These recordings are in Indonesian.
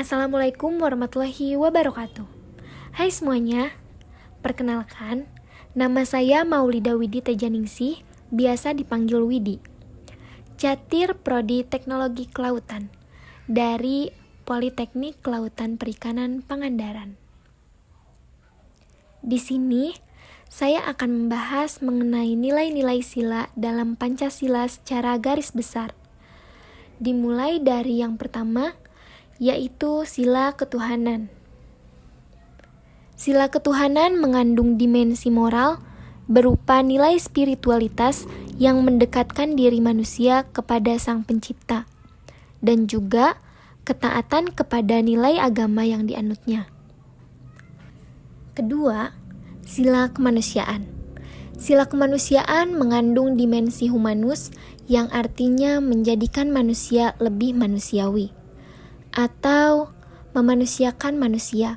Assalamualaikum warahmatullahi wabarakatuh. Hai semuanya, perkenalkan, nama saya Maulida Widi Tejaningsih, biasa dipanggil Widi. Catir Prodi Teknologi Kelautan dari Politeknik Kelautan Perikanan Pangandaran. Di sini, saya akan membahas mengenai nilai-nilai sila dalam Pancasila secara garis besar. Dimulai dari yang pertama, yaitu sila ketuhanan. Sila ketuhanan mengandung dimensi moral berupa nilai spiritualitas yang mendekatkan diri manusia kepada Sang Pencipta, dan juga ketaatan kepada nilai agama yang dianutnya. Kedua, sila kemanusiaan. Sila kemanusiaan mengandung dimensi humanus yang artinya menjadikan manusia lebih manusiawi atau memanusiakan manusia.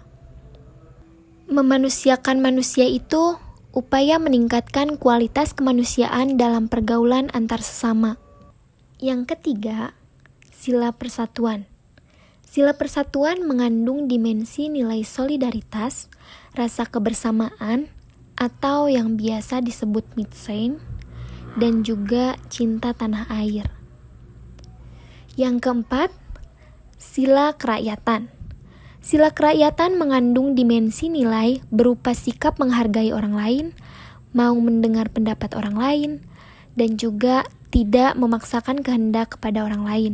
Memanusiakan manusia itu upaya meningkatkan kualitas kemanusiaan dalam pergaulan antar sesama. Yang ketiga, sila persatuan. Sila persatuan mengandung dimensi nilai solidaritas, rasa kebersamaan, atau yang biasa disebut Mitsein, dan juga cinta tanah air. Yang keempat, sila kerakyatan. Sila kerakyatan mengandung dimensi nilai berupa sikap menghargai orang lain, mau mendengar pendapat orang lain, dan juga tidak memaksakan kehendak kepada orang lain.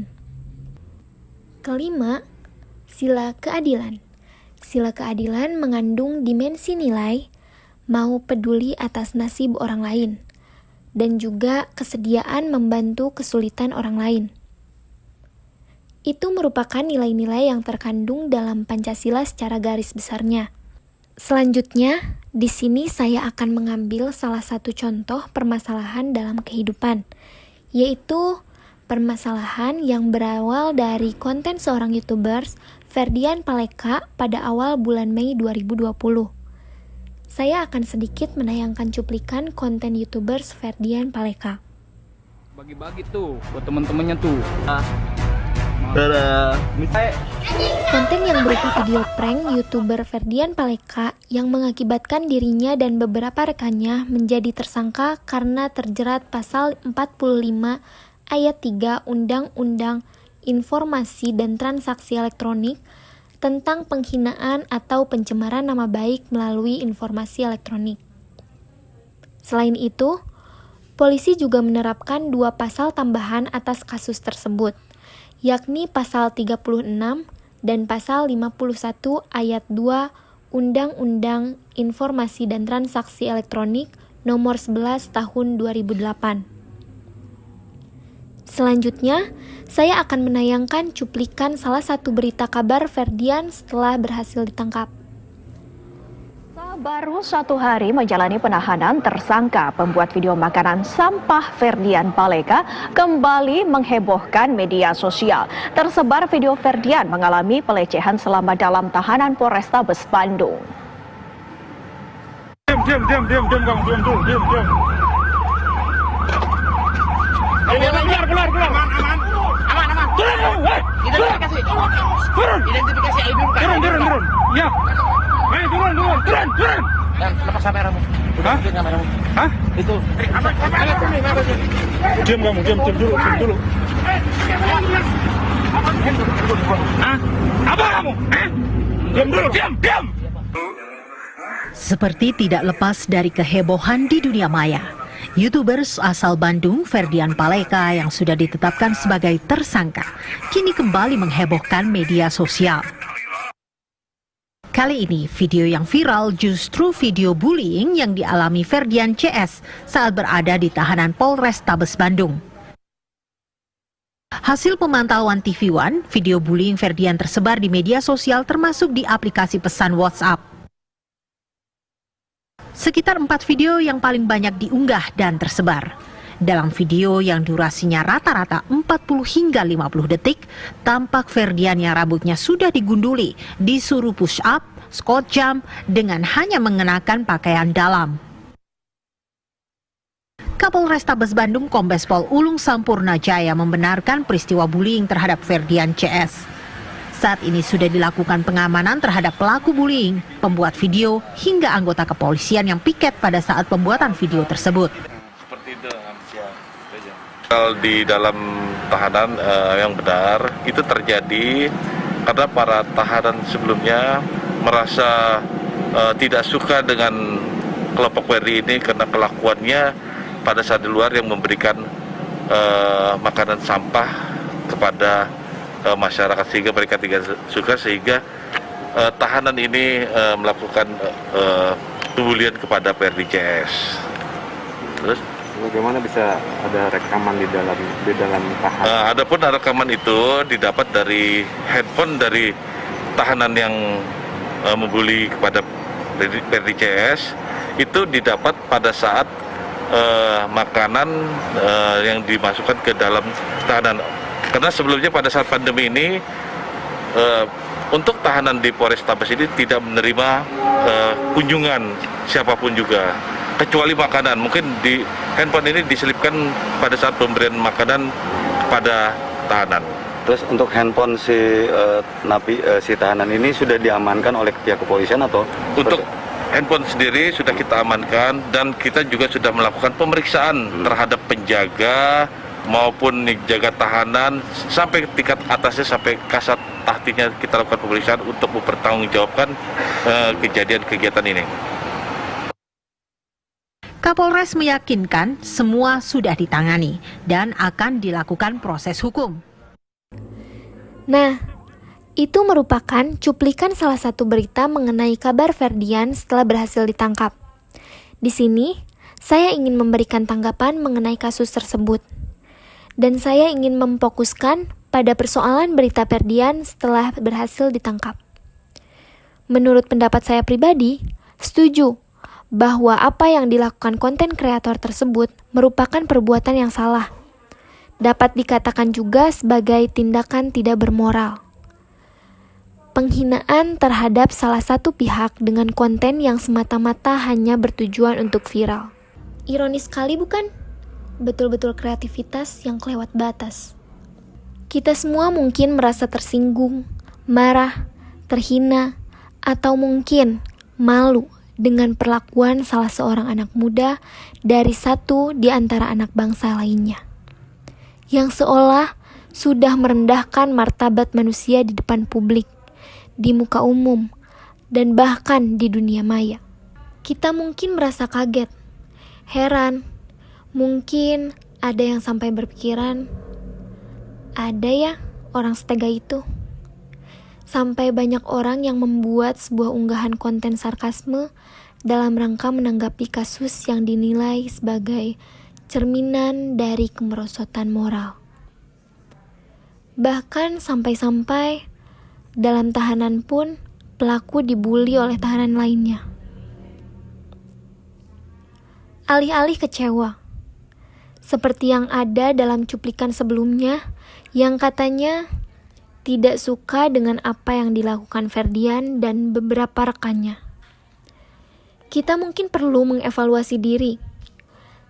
Kelima, sila keadilan. Sila keadilan mengandung dimensi nilai mau peduli atas nasib orang lain, dan juga kesediaan membantu kesulitan orang lain. Itu merupakan nilai-nilai yang terkandung dalam Pancasila secara garis besarnya. Selanjutnya, di sini saya akan mengambil salah satu contoh permasalahan dalam kehidupan, yaitu permasalahan yang berawal dari konten seorang YouTubers, Ferdian Paleka, pada awal bulan Mei 2020. Saya akan sedikit menayangkan cuplikan konten YouTubers Ferdian Paleka. Bagi-bagi tuh buat temen-temennya tuh. Konten yang berupa video prank YouTuber Ferdian Paleka yang mengakibatkan dirinya dan beberapa rekannya menjadi tersangka karena terjerat pasal 45 ayat 3 Undang-Undang Informasi dan Transaksi Elektronik tentang penghinaan atau pencemaran nama baik melalui informasi elektronik. Selain itu, polisi juga menerapkan 2 pasal tambahan atas kasus tersebut, yakni pasal 36 dan pasal 51 ayat 2 Undang-Undang Informasi dan Transaksi Elektronik nomor 11 tahun 2008. Selanjutnya, saya akan menayangkan cuplikan salah satu berita kabar Ferdian setelah berhasil ditangkap. Baru 1 hari menjalani penahanan, tersangka pembuat video makanan sampah Ferdian Paleka kembali menghebohkan media sosial. Tersebar video Ferdian mengalami pelecehan selama dalam tahanan Polrestabes Bandung. Diam kamu. Keluar. Aman. Turun. Identifikasi ID dulu. Turun. Ya. Ayo turun. Dan lepas kameramu. Hah? Kameramu. Hah? Itu. Diam kamu, diam dulu. Hah? Apa kamu? Hah? Diam dulu, diam. Seperti tidak lepas dari kehebohan di dunia maya, YouTubers asal Bandung Ferdian Paleka yang sudah ditetapkan sebagai tersangka kini kembali menghebohkan media sosial. Kali ini video yang viral justru video bullying yang dialami Ferdian CS saat berada di tahanan Polrestabes Bandung. Hasil pemantauan TV One, video bullying Ferdian tersebar di media sosial termasuk di aplikasi pesan WhatsApp. Sekitar 4 video yang paling banyak diunggah dan tersebar. Dalam video yang durasinya rata-rata 40 hingga 50 detik, tampak Ferdian yang rambutnya sudah digunduli, disuruh push up, squat jump dengan hanya mengenakan pakaian dalam. Kapolrestabes Bandung Kombes Pol Ulung Sampurna Jaya membenarkan peristiwa bullying terhadap Ferdian CS. Saat ini sudah dilakukan pengamanan terhadap pelaku bullying, pembuat video, hingga anggota kepolisian yang piket pada saat pembuatan video tersebut. Seperti itu, Kalau di dalam tahanan yang benar, itu terjadi karena para tahanan sebelumnya merasa tidak suka dengan kelompok Ferdi ini karena kelakuannya pada saat di luar yang memberikan makanan sampah kepada masyarakat, sehingga mereka tidak suka, sehingga tahanan ini melakukan pembulian kepada Ferdi CS. Terus bagaimana bisa ada rekaman di dalam tahanan? Adapun rekaman itu didapat dari handphone dari tahanan yang membuli kepada Ferdi CS, itu didapat pada saat makanan yang dimasukkan ke dalam tahanan. Karena sebelumnya pada saat pandemi ini untuk tahanan di Polrestabes ini tidak menerima kunjungan siapapun juga, kecuali makanan. Mungkin di handphone ini diselipkan pada saat pemberian makanan kepada tahanan. Terus untuk handphone si tahanan ini sudah diamankan oleh pihak kepolisian atau? Untuk handphone sendiri sudah kita amankan, dan kita juga sudah melakukan pemeriksaan terhadap penjaga maupun jaga tahanan sampai tingkat atasnya, sampai kasat tahtinya kita lakukan pemeriksaan untuk mempertanggungjawabkan kejadian kegiatan ini. Kapolres meyakinkan semua sudah ditangani dan akan dilakukan proses hukum. Nah, itu merupakan cuplikan salah satu berita mengenai kabar Ferdian setelah berhasil ditangkap. Di sini, saya ingin memberikan tanggapan mengenai kasus tersebut. Dan saya ingin memfokuskan pada persoalan berita Ferdian setelah berhasil ditangkap. Menurut pendapat saya pribadi, setuju bahwa apa yang dilakukan konten kreator tersebut merupakan perbuatan yang salah. Dapat dikatakan juga sebagai tindakan tidak bermoral. Penghinaan terhadap salah satu pihak dengan konten yang semata-mata hanya bertujuan untuk viral. Ironis sekali bukan? Betul-betul kreativitas yang kelewat batas. Kita semua mungkin merasa tersinggung, marah, terhina, atau mungkin malu dengan perlakuan salah seorang anak muda dari satu di antara anak bangsa lainnya, yang seolah sudah merendahkan martabat manusia di depan publik, di muka umum, dan bahkan di dunia maya. Kita mungkin merasa kaget, heran, mungkin ada yang sampai berpikiran, ada ya orang setega itu? Sampai banyak orang yang membuat sebuah unggahan konten sarkasme dalam rangka menanggapi kasus yang dinilai sebagai cerminan dari kemerosotan moral. Bahkan sampai-sampai dalam tahanan pun pelaku dibully oleh tahanan lainnya. Alih-alih kecewa, seperti yang ada dalam cuplikan sebelumnya yang katanya tidak suka dengan apa yang dilakukan Ferdian dan beberapa rekannya. Kita mungkin perlu mengevaluasi diri.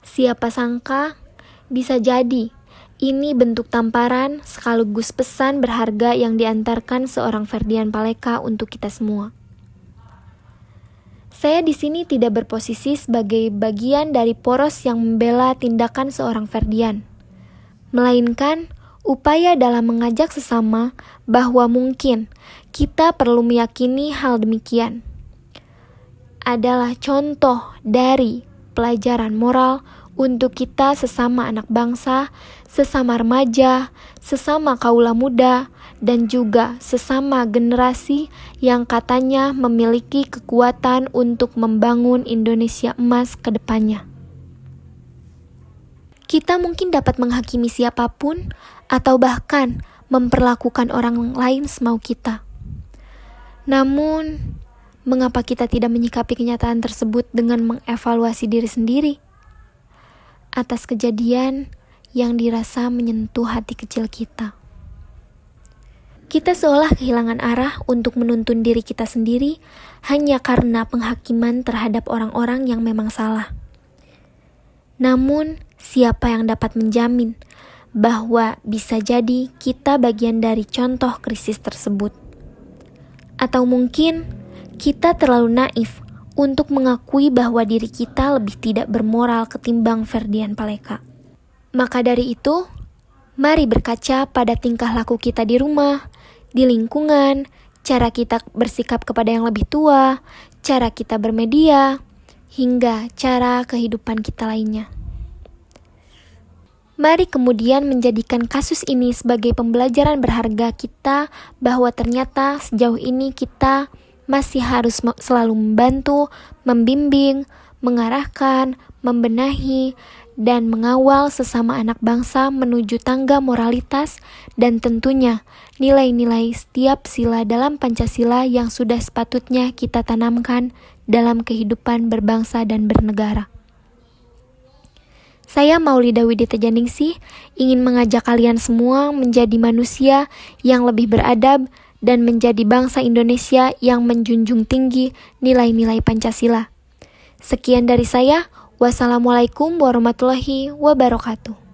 Siapa sangka bisa jadi ini bentuk tamparan sekaligus pesan berharga yang diantarkan seorang Ferdian Paleka untuk kita semua. Saya di sini tidak berposisi sebagai bagian dari poros yang membela tindakan seorang Ferdian, melainkan upaya dalam mengajak sesama bahwa mungkin kita perlu meyakini hal demikian adalah contoh dari pelajaran moral untuk kita sesama anak bangsa, sesama remaja, sesama kaula muda, dan juga sesama generasi yang katanya memiliki kekuatan untuk membangun Indonesia emas ke depannya. Kita mungkin dapat menghakimi siapapun atau bahkan memperlakukan orang lain semau kita. Namun, mengapa kita tidak menyikapi kenyataan tersebut dengan mengevaluasi diri sendiri atas kejadian yang dirasa menyentuh hati kecil kita? Kita seolah kehilangan arah untuk menuntun diri kita sendiri hanya karena penghakiman terhadap orang-orang yang memang salah. Namun, siapa yang dapat menjamin bahwa bisa jadi kita bagian dari contoh krisis tersebut. Atau mungkin kita terlalu naif untuk mengakui bahwa diri kita lebih tidak bermoral ketimbang Ferdian Paleka. Maka dari itu, mari berkaca pada tingkah laku kita di rumah, di lingkungan, cara kita bersikap kepada yang lebih tua, cara kita bermedia, hingga cara kehidupan kita lainnya. Mari kemudian menjadikan kasus ini sebagai pembelajaran berharga kita bahwa ternyata sejauh ini kita masih harus selalu membantu, membimbing, mengarahkan, membenahi, dan mengawal sesama anak bangsa menuju tangga moralitas dan tentunya nilai-nilai setiap sila dalam Pancasila yang sudah sepatutnya kita tanamkan dalam kehidupan berbangsa dan bernegara. Saya Maulida Widita Janingsih ingin mengajak kalian semua menjadi manusia yang lebih beradab dan menjadi bangsa Indonesia yang menjunjung tinggi nilai-nilai Pancasila. Sekian dari saya. Wassalamualaikum warahmatullahi wabarakatuh.